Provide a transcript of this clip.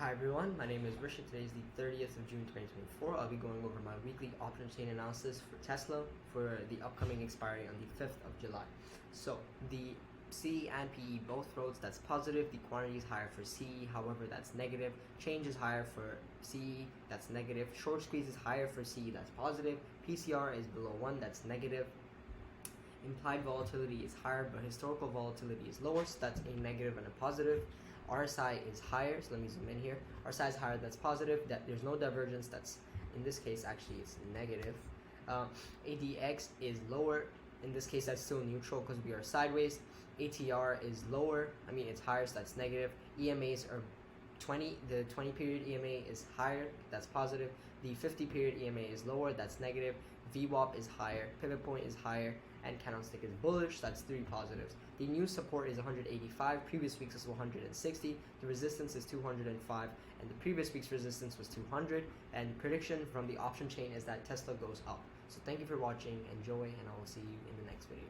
Hi everyone, my name is Risha. Today is the 30th of June 2024. I'll be going over my weekly option chain analysis for Tesla for the upcoming expiry on the 5th of July. So the C and PE both roads, that's positive. The quantity is higher for CE, however that's negative. Change is higher for CE, that's negative. Short squeeze is higher for CE, that's positive. PCR is below 1, that's negative. Implied volatility is higher, but historical volatility is lower, so that's a negative and a positive. RSI is higher, so let me zoom in here. RSI is higher, that's positive. That there's no divergence, that's in this case actually it's negative. ADX is lower, in this case that's still neutral because we are sideways. ATR is lower, it's higher, so that's negative. EMAs are 20, the 20 period EMA is higher, that's positive. The 50 period EMA is lower, that's negative. VWAP is higher, pivot point is higher, and candlestick is bullish, that's 3 positives. The new support is 185, previous week's was 160, the resistance is 205, and the previous week's resistance was 200, and prediction from the option chain is that Tesla goes up. So thank you for watching, enjoy, and I will see you in the next video.